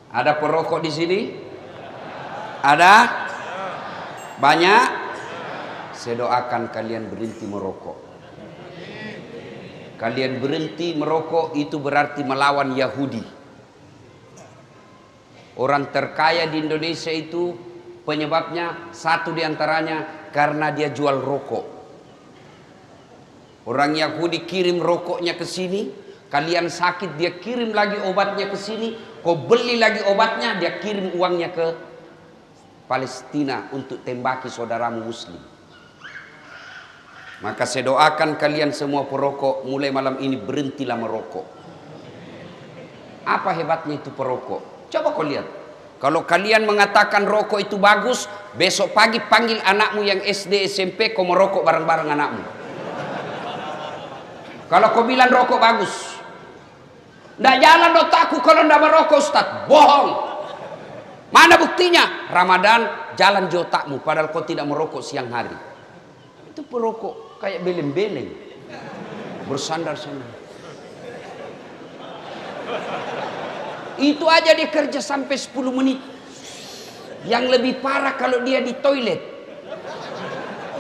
Ada perokok di sini? Ada? Banyak? Saya doakan kalian berhenti merokok. Kalian berhenti merokok itu berarti melawan Yahudi. Orang terkaya di Indonesia itu penyebabnya satu diantaranya karena dia jual rokok. Orang Yahudi kirim rokoknya ke sini, kalian sakit dia kirim lagi obatnya ke sini, kau beli lagi obatnya dia kirim uangnya ke Palestina untuk tembaki saudaramu muslim. Maka saya doakan kalian semua perokok mulai malam ini berhentilah merokok. Apa hebatnya itu perokok? Coba kau lihat. Kalau kalian mengatakan rokok itu bagus, besok pagi panggil anakmu yang SD SMP kau merokok bareng-bareng anakmu. Kalau kau bilang rokok bagus, ndak jalan otakku kalau ndak merokok Ustaz. Bohong. Mana buktinya? Ramadan jalan di otakmu padahal kau tidak merokok siang hari. Itu perokok kayak beleng-beleng bersandar-sandar. Itu aja dia kerja sampai 10 menit. Yang lebih parah kalau dia di toilet,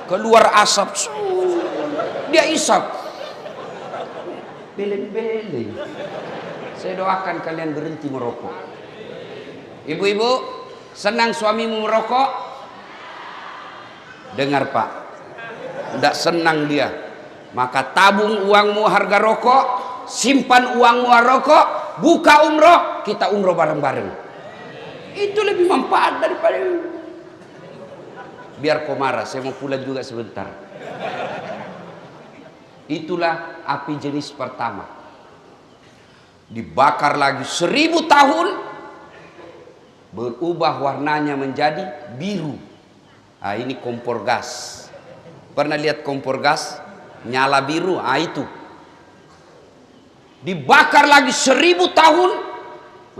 keluar asap, dia isap beleng-beleng. Saya doakan kalian berhenti merokok. Ibu-ibu, senang suamimu merokok? Dengar Pak, tidak senang dia, maka tabung uangmu harga rokok, simpan uangmu harga rokok, buka umroh, kita umroh bareng-bareng. Itu lebih manfaat daripada. Biar kau marah, saya mau pulang juga sebentar. Itulah api jenis pertama. Dibakar lagi 1000 tahun, berubah warnanya menjadi biru. Ah, ini kompor gas. Pernah lihat kompor gas nyala biru? Ah, itu. Dibakar lagi 1000 tahun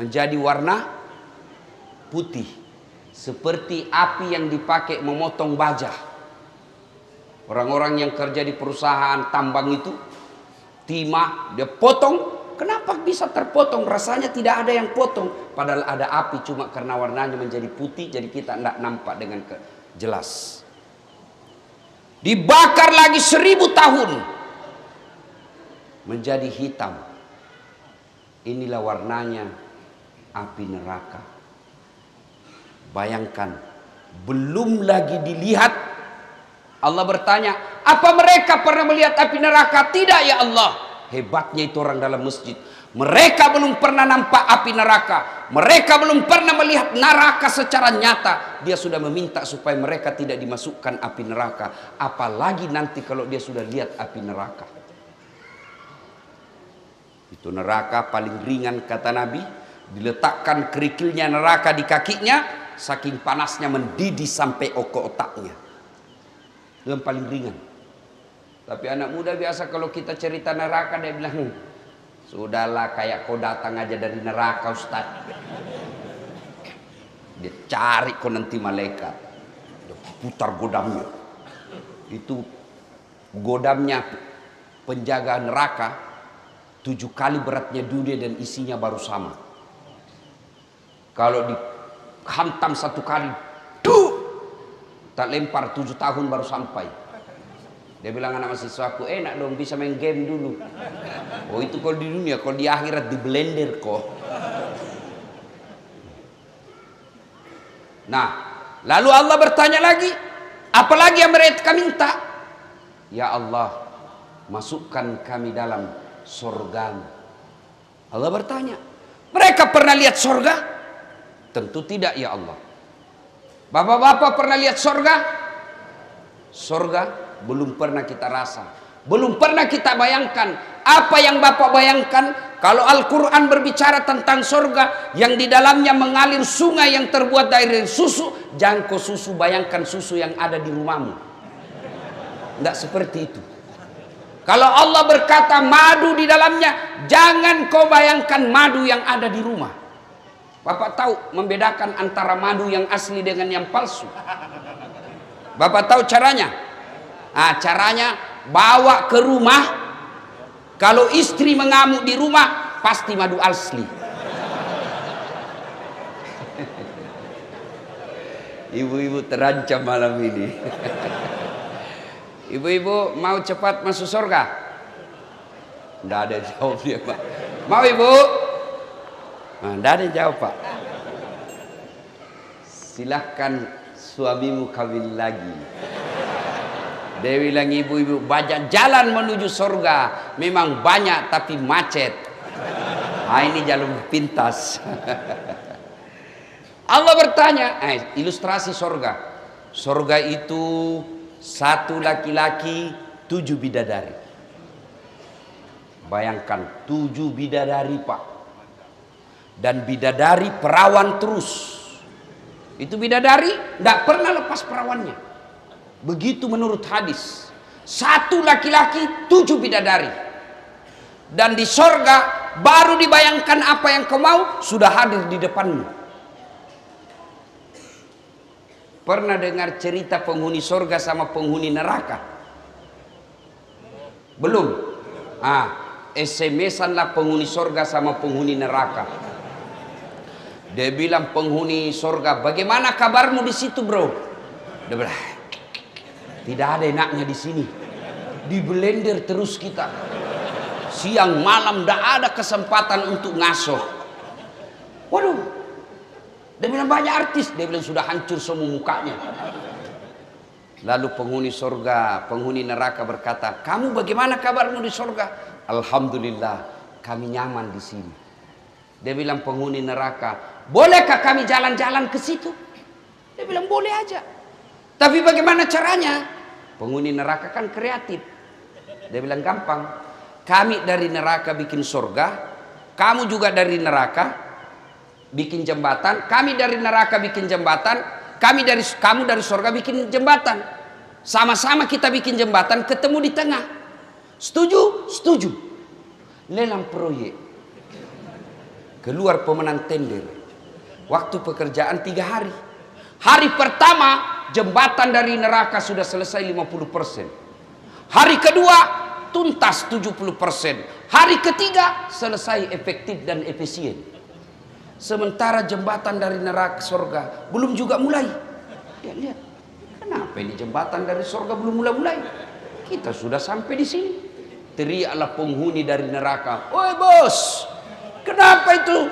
menjadi warna putih, seperti api yang dipakai memotong baja. Orang-orang yang kerja di perusahaan tambang itu, timah dia potong. Kenapa bisa terpotong? Rasanya tidak ada yang potong, padahal ada api, cuma karena warnanya menjadi putih jadi kita tidak nampak dengan jelas. Dibakar lagi 1000 tahun menjadi hitam. Inilah warnanya api neraka. Bayangkan, belum lagi dilihat. Allah bertanya, apa mereka pernah melihat api neraka? Tidak ya Allah. Hebatnya itu orang dalam masjid. Mereka belum pernah nampak api neraka. Mereka belum pernah melihat neraka secara nyata. Dia sudah meminta supaya mereka tidak dimasukkan api neraka. Apalagi nanti kalau dia sudah lihat api neraka. Itu neraka paling ringan kata Nabi. Diletakkan kerikilnya neraka di kakinya. Saking panasnya mendidih sampai otaknya. Itu yang paling ringan. Tapi anak muda biasa kalau kita cerita neraka dia bilang, sudahlah kayak kau datang aja dari neraka Ustaz. Dia cari kau nanti malaikat. Dia putar godamnya. Itu godamnya penjaga neraka 7 kali beratnya dunia dan isinya baru sama. Kalau dihantam 1 kali, tak lempar 7 tahun baru sampai. Dia bilang anak mahasiswaku, enak dong bisa main game dulu. Oh itu kalau di dunia, kalau di akhirat di blender kok. Nah, lalu Allah bertanya lagi, apalagi yang mereka minta? Ya Allah, masukkan kami dalam surgamu. Allah bertanya, mereka pernah lihat surga? Tentu tidak ya Allah. Bapak-bapak pernah lihat surga? Surga belum pernah kita rasa, belum pernah kita bayangkan. Apa yang Bapak bayangkan kalau Al-Quran berbicara tentang surga yang di dalamnya mengalir sungai yang terbuat dari susu? Jangan kau susu, bayangkan susu yang ada di rumahmu. Tidak seperti itu. Kalau Allah berkata madu di dalamnya, jangan kau bayangkan madu yang ada di rumah. Bapak tahu membedakan antara madu yang asli dengan yang palsu? Bapak tahu caranya? Nah, caranya bawa ke rumah. Kalau istri mengamuk di rumah, pasti madu asli. Ibu-ibu terancam malam ini. Ibu-ibu mau cepat masuk surga? Nggak ada jawab dia, Pak. Mau ibu? Nah, nggak ada jawab, Pak. Silahkan suamimu kawin lagi. Dia bilang, ibu-ibu, banyak jalan menuju surga. Memang banyak tapi macet. Nah, ini jalur pintas. Allah bertanya, ilustrasi surga. Surga itu satu laki-laki, 7 bidadari. Bayangkan 7 bidadari, Pak. Dan bidadari perawan terus. Itu bidadari tidak pernah lepas perawannya. Begitu menurut hadis. Satu laki-laki, 7 bidadari. Dan di surga baru dibayangkan apa yang kau mau sudah hadir di depanmu. Pernah dengar cerita penghuni surga sama penghuni neraka? Belum? SMS-anlah penghuni surga sama penghuni neraka. Dia bilang penghuni surga, bagaimana kabarmu di situ, bro? Dia bilang, tidak ada enaknya di sini. Di blender terus kita. Siang malam tidak ada kesempatan untuk ngasoh. Waduh. Dia bilang banyak artis. Dia bilang sudah hancur semua mukanya. Lalu penghuni surga, penghuni neraka berkata, kamu bagaimana kabarmu di surga? Alhamdulillah, kami nyaman di sini. Dia bilang penghuni neraka, bolehkah kami jalan-jalan ke situ? Dia bilang boleh aja. Tapi bagaimana caranya? Penghuni neraka kan kreatif. Dia bilang gampang. Kami dari neraka bikin surga, kamu juga dari neraka bikin jembatan, kami dari neraka bikin jembatan, kamu dari surga bikin jembatan. Sama-sama kita bikin jembatan, ketemu di tengah. Setuju? Setuju. Lelang proyek. Keluar pemenang tender. Waktu pekerjaan 3 hari. Hari pertama jembatan dari neraka sudah selesai 50%. Hari kedua tuntas 70%. Hari ketiga selesai efektif dan efisien. Sementara jembatan dari neraka surga belum juga mulai. Lihat, kenapa ini jembatan dari surga belum mulai-mulai? Kita sudah sampai di sini. Teriaklah penghuni dari neraka, "Oi bos, kenapa itu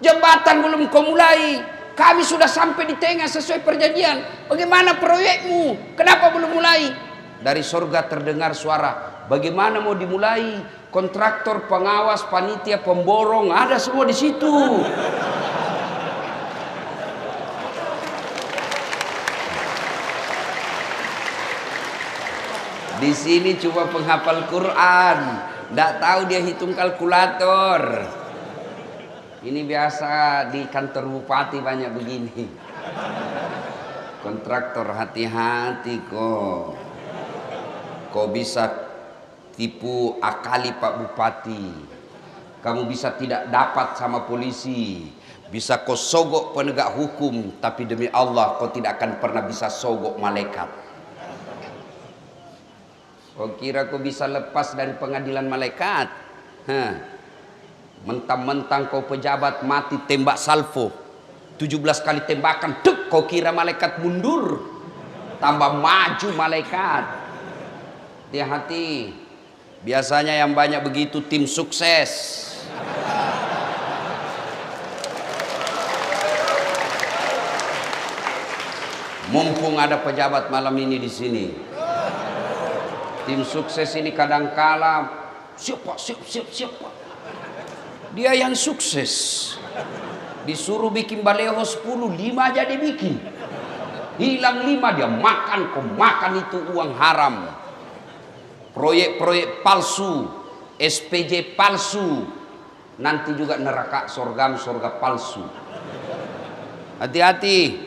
jembatan belum kau mulai? Kami sudah sampai di tengah sesuai perjanjian. Bagaimana proyekmu? Kenapa belum mulai?" Dari surga terdengar suara, "Bagaimana mau dimulai? Kontraktor, pengawas, panitia, pemborong ada semua di situ." Di sini cuma penghafal Quran, tidak tahu dia hitung kalkulator. Ini biasa di kantor bupati banyak begini. Kontraktor, hati-hati kok. Kau bisa tipu akali Pak Bupati. Kamu bisa tidak dapat sama polisi. Bisa kau sogok penegak hukum. Tapi demi Allah kau tidak akan pernah bisa sogok malaikat. Kau kira kau bisa lepas dari pengadilan malaikat? Mentang-mentang kau pejabat mati tembak salvo 17 kali tembakan, dek, kau kira malaikat mundur? Tambah maju malaikat. Hati-hati. Biasanya yang banyak begitu tim sukses. Mumpung ada pejabat malam ini di sini. Tim sukses ini kadangkala siap Pak. Dia yang sukses. Disuruh bikin baleho 10, 5 aja dia bikin. Hilang 5 dia makan, kau makan itu uang haram. Proyek-proyek palsu, SPJ palsu, nanti juga neraka surga palsu. Hati-hati,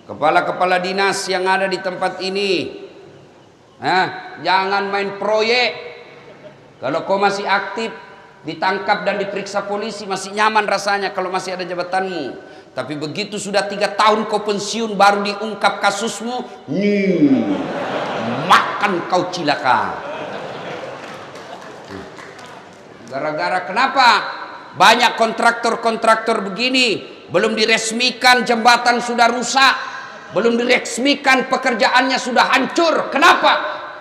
kepala-kepala dinas yang ada di tempat ini, jangan main proyek. Kalau kau masih aktif, ditangkap dan diperiksa polisi, masih nyaman rasanya kalau masih ada jabatanmu. Tapi begitu sudah 3 tahun kau pensiun, baru diungkap kasusmu, makan kau cilaka. Gara-gara kenapa? Banyak kontraktor-kontraktor begini belum diresmikan jembatan sudah rusak, belum diresmikan pekerjaannya sudah hancur. Kenapa?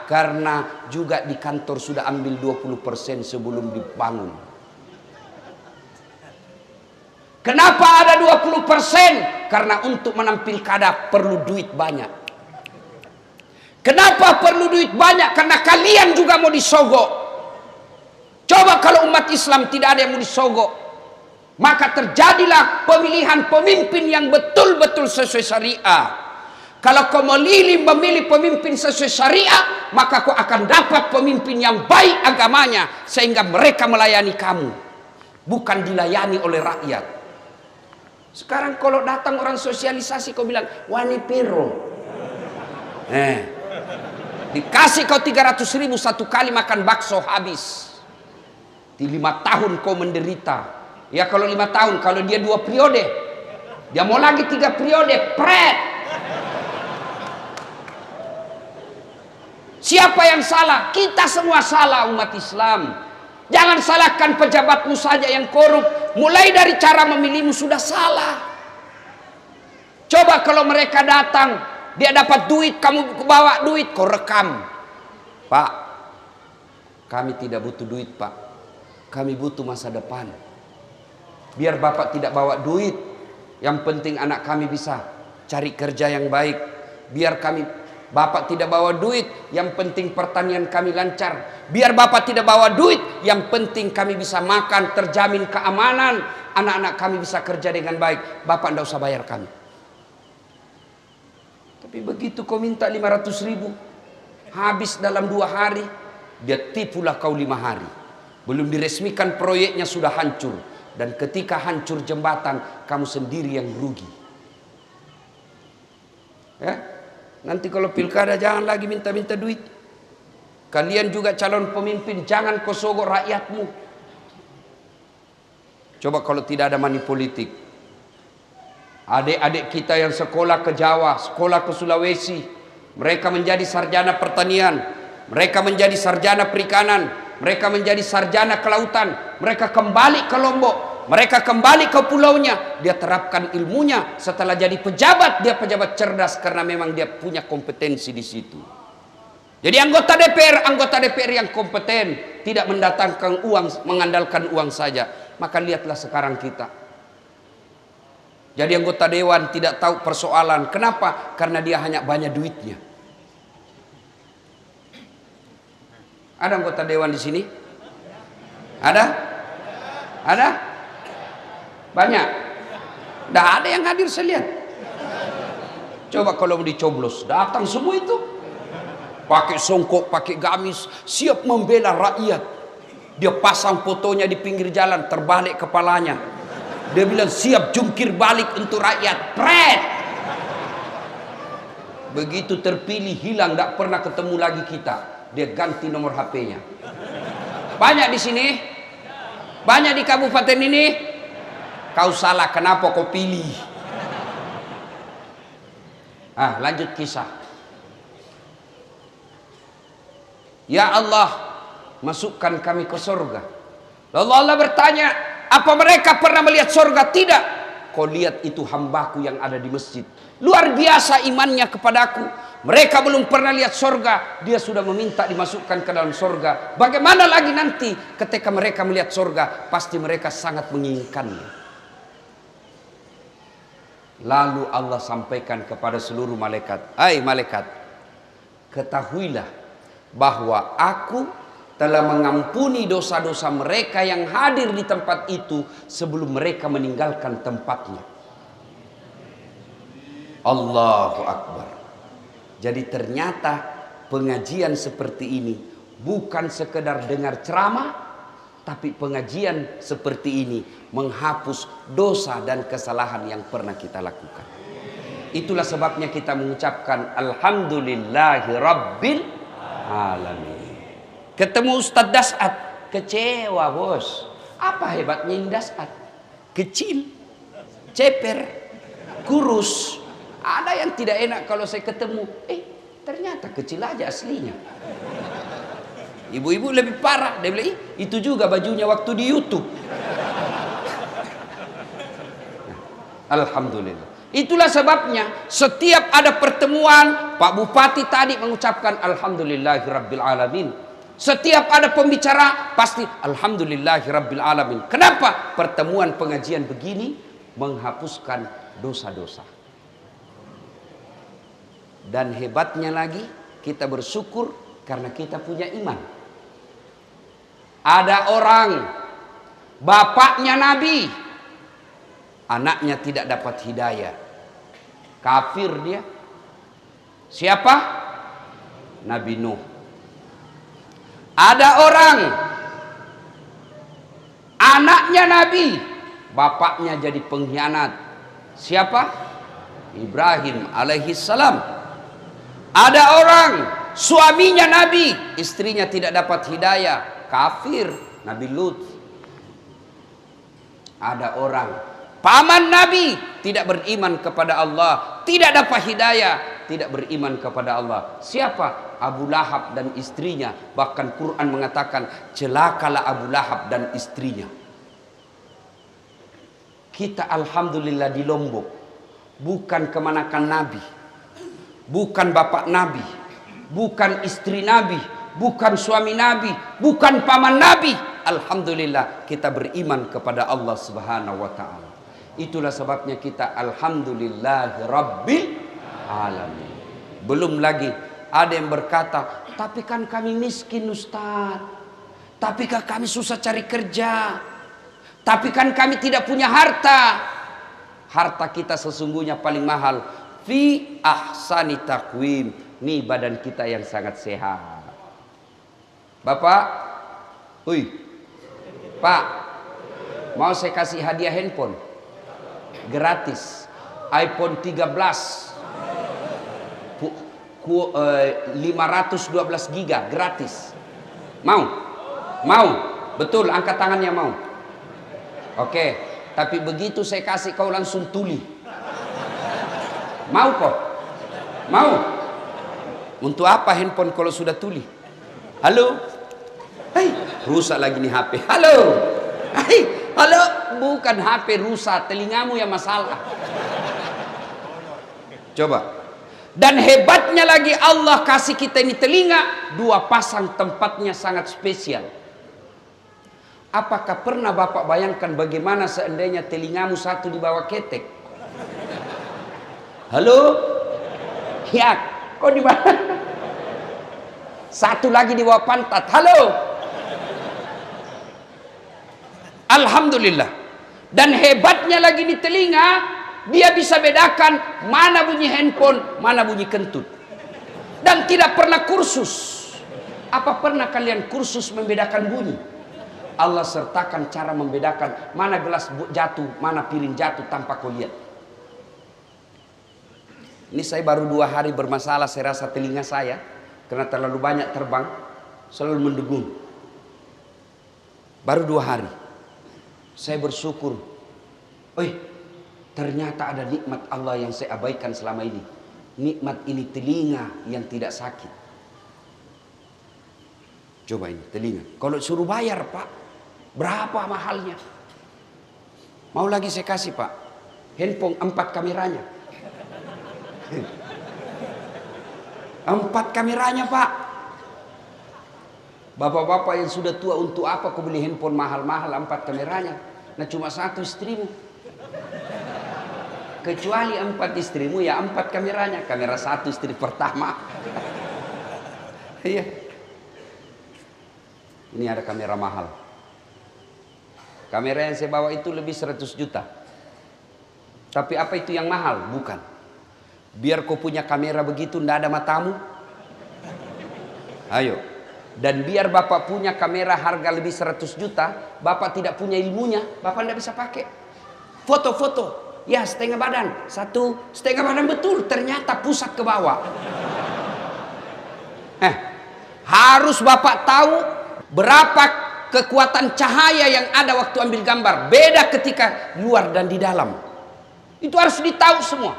Karena juga di kantor sudah ambil 20% sebelum dibangun. Kenapa ada 20%? Karena untuk menampil kada perlu duit banyak. Kenapa perlu duit banyak? Karena kalian juga mau disogok. Coba kalau umat Islam tidak ada yang mau disogok, maka terjadilah pemilihan pemimpin yang betul-betul sesuai syariah. Kalau kau memilih pemimpin sesuai syariah, maka kau akan dapat pemimpin yang baik agamanya, sehingga mereka melayani kamu, bukan dilayani oleh rakyat. Sekarang kalau datang orang sosialisasi, kau bilang wani piro, dikasih kau 300.000 satu kali makan bakso habis. Di 5 tahun kau menderita. Ya kalau 5 tahun, kalau dia 2 periode, dia mau lagi 3 periode, pret. Siapa yang salah? Kita semua salah, umat Islam. Jangan salahkan pejabatmu saja yang korup. Mulai dari cara memilihmu sudah salah. Coba kalau mereka datang, dia dapat duit, kamu bawa duit, kau rekam. Pak, kami tidak butuh duit, Pak. Kami butuh masa depan. Biar Bapak tidak bawa duit, yang penting anak kami bisa cari kerja yang baik. Biar Bapak tidak bawa duit, yang penting pertanian kami lancar. Biar Bapak tidak bawa duit, yang penting kami bisa makan, terjamin keamanan, anak-anak kami bisa kerja dengan baik. Bapak tidak usah bayar kami. Tapi begitu kau minta 500.000, habis dalam 2 hari, dia tipulah kau 5 hari. Belum diresmikan proyeknya sudah hancur. Dan ketika hancur jembatan, kamu sendiri yang rugi. Ya? Nanti kalau pilkada jangan lagi minta-minta duit. Kalian juga calon pemimpin, jangan kau sogok rakyatmu. Coba kalau tidak ada money politik. Adik-adik kita yang sekolah ke Jawa, sekolah ke Sulawesi, mereka menjadi sarjana pertanian, mereka menjadi sarjana perikanan, mereka menjadi sarjana kelautan, mereka kembali ke Lombok, mereka kembali ke pulaunya, dia terapkan ilmunya. Setelah jadi pejabat, dia pejabat cerdas karena memang dia punya kompetensi di situ. Jadi anggota DPR yang kompeten, tidak mendatangkan uang, mengandalkan uang saja. Maka lihatlah sekarang kita. Jadi anggota dewan tidak tahu persoalan. Kenapa? Karena dia hanya banyak duitnya. Ada anggota dewan di sini? Ada? Ada? Banyak. Tidak ada yang hadir saya lihat. Coba kalau mau dicoblos, datang semua itu. Pakai songkok, pakai gamis, siap membela rakyat. Dia pasang fotonya di pinggir jalan, terbalik kepalanya. Dia bilang siap jungkir balik untuk rakyat. Pret. Begitu terpilih hilang, tidak pernah ketemu lagi kita. Dia ganti nomor HP-nya. Banyak di sini? Banyak di kabupaten ini? Kau salah, kenapa kau pilih? Lanjut kisah. Ya Allah, masukkan kami ke surga. Lalu Allah bertanya, apa mereka pernah melihat surga? Tidak. Kau lihat itu hambaku yang ada di masjid. Luar biasa imannya kepadaku. Mereka belum pernah lihat surga, dia sudah meminta dimasukkan ke dalam surga. Bagaimana lagi nanti ketika mereka melihat surga? Pasti mereka sangat menginginkannya. Lalu Allah sampaikan kepada seluruh malaikat, hai malaikat, ketahuilah bahwa aku telah mengampuni dosa-dosa mereka yang hadir di tempat itu sebelum mereka meninggalkan tempatnya. Allahu Akbar. Jadi ternyata pengajian seperti ini bukan sekedar dengar ceramah, tapi pengajian seperti ini menghapus dosa dan kesalahan yang pernah kita lakukan. Itulah sebabnya kita mengucapkan Alhamdulillahi Rabbil Alamin. Ketemu Ustadz Dasat, kecewa bos. Apa hebatnya ini Dasat? Kecil, ceper, kurus. Ada yang tidak enak kalau saya ketemu. Ternyata kecil aja aslinya. Ibu-ibu lebih parah. Dia bilang, itu juga bajunya waktu di YouTube. Alhamdulillah. Itulah sebabnya setiap ada pertemuan, Pak Bupati tadi mengucapkan Alhamdulillahirabbil alamin. Setiap ada pembicara pasti Alhamdulillahirabbil alamin. Kenapa? Pertemuan pengajian begini menghapuskan dosa-dosa. Dan hebatnya lagi, kita bersyukur karena kita punya iman. Ada orang bapaknya Nabi, anaknya tidak dapat hidayah, kafir dia. Siapa? Nabi Nuh. Ada orang anaknya Nabi, bapaknya jadi pengkhianat. Siapa? Ibrahim alaihissalam. Ada orang suaminya Nabi, istrinya tidak dapat hidayah, kafir. Nabi Lut. Ada orang paman Nabi tidak beriman kepada Allah, tidak dapat hidayah, tidak beriman kepada Allah. Siapa? Abu Lahab dan istrinya. Bahkan Quran mengatakan celakalah Abu Lahab dan istrinya. Kita alhamdulillah di Lombok bukan kemanakan Nabi, bukan bapak Nabi, bukan istri Nabi, bukan suami Nabi, bukan paman Nabi. Alhamdulillah kita beriman kepada Allah Subhanahu wa ta'ala. Itulah sebabnya kita alhamdulillahirabbil alamin. Belum lagi ada yang berkata, tapi kan kami miskin Ustaz, tapi kan kami susah cari kerja, tapi kan kami tidak punya harta. Harta kita sesungguhnya paling mahal fi ahsani taqwim. Nih badan kita yang sangat sehat. Bapak, Pak, mau saya kasih hadiah handphone gratis, iPhone 13 512 giga gratis. Mau? Mau? Betul, angkat tangannya mau. Oke, tapi begitu saya kasih kau langsung tuli. Mau kok? Mau? Untuk apa handphone kalau sudah tuli? Halo? Hei, rusak lagi nih HP. Halo? Hei, halo? Bukan HP rusak, telingamu yang masalah. Coba. Dan hebatnya lagi Allah kasih kita ini telinga, dua pasang, tempatnya sangat spesial. Apakah pernah Bapak bayangkan bagaimana seandainya telingamu satu di bawah ketek? Halo? Ya, kok di bawah? Satu lagi di bawah pantat. Halo? Alhamdulillah. Dan hebatnya lagi di telinga, dia bisa bedakan mana bunyi handphone, mana bunyi kentut. Dan tidak pernah kursus. Apa pernah kalian kursus membedakan bunyi? Allah sertakan cara membedakan mana gelas jatuh, mana piring jatuh tanpa kau lihat. Ini saya baru 2 hari bermasalah, saya rasa telinga saya karena terlalu banyak terbang, selalu mendengung. Baru 2 hari. Saya bersyukur. Ternyata ada nikmat Allah yang saya abaikan selama ini. Nikmat ini telinga yang tidak sakit. Coba ini telinga. Kalau suruh bayar Pak, berapa mahalnya? Mau lagi saya kasih Pak. Handphone 4 kameranya. 4 kameranya Pak. Bapak-bapak yang sudah tua, untuk apa kau beli handphone mahal-mahal 4 kameranya? Nah cuma 1 istrimu. Kecuali 4 istrimu ya 4 kameranya. Kamera 1 istri pertama. Iya. Ini ada kamera mahal. Kamera yang saya bawa itu lebih 100 juta. Tapi apa itu yang mahal? Bukan. Biar kau punya kamera begitu ndak ada matamu. Ayo. Dan biar Bapak punya kamera harga lebih 100 juta, Bapak tidak punya ilmunya, Bapak ndak bisa pakai. Foto-foto. Ya setengah badan, 1,5 badan betul, ternyata pusat ke bawah. Harus Bapak tahu berapa kekuatan cahaya yang ada waktu ambil gambar. Beda ketika luar dan di dalam. Itu harus ditahu semua.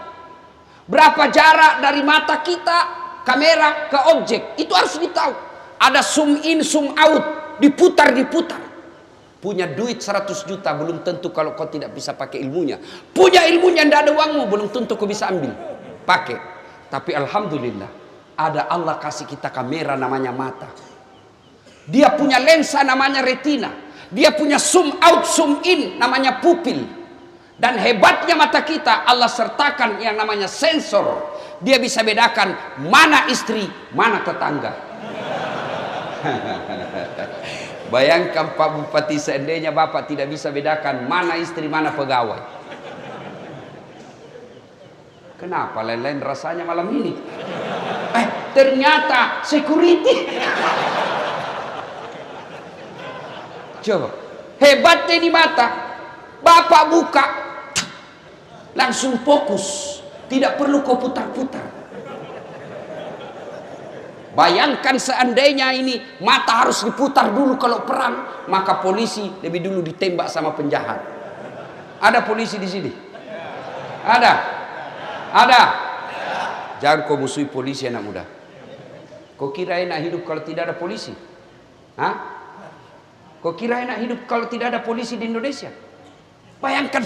Berapa jarak dari mata kita, kamera ke objek, itu harus ditahu. Ada zoom in, zoom out, diputar. Punya duit 100 juta belum tentu kalau kau tidak bisa pakai ilmunya. Punya ilmunya tidak ada uangmu belum tentu kau bisa ambil pakai. Tapi alhamdulillah ada Allah kasih kita kamera namanya mata. Dia punya lensa namanya retina. Dia punya zoom out zoom in namanya pupil. Dan hebatnya mata kita Allah sertakan yang namanya sensor. Dia bisa bedakan mana istri, mana tetangga. Bayangkan Pak Bupati, seandainya Bapak tidak bisa bedakan mana istri, mana pegawai. Kenapa lain-lain rasanya malam ini? Ternyata security. Coba, hebatnya ini mata. Bapak buka, langsung fokus. Tidak perlu kau putar-putar. Bayangkan seandainya ini mata harus diputar dulu kalau perang, maka polisi lebih dulu ditembak sama penjahat. Ada polisi di sini? Ada? Ada? Jangan kau musuhi polisi anak muda. Kau kira enak hidup kalau tidak ada polisi? Hah? Kau kira enak hidup kalau tidak ada polisi di Indonesia? Bayangkan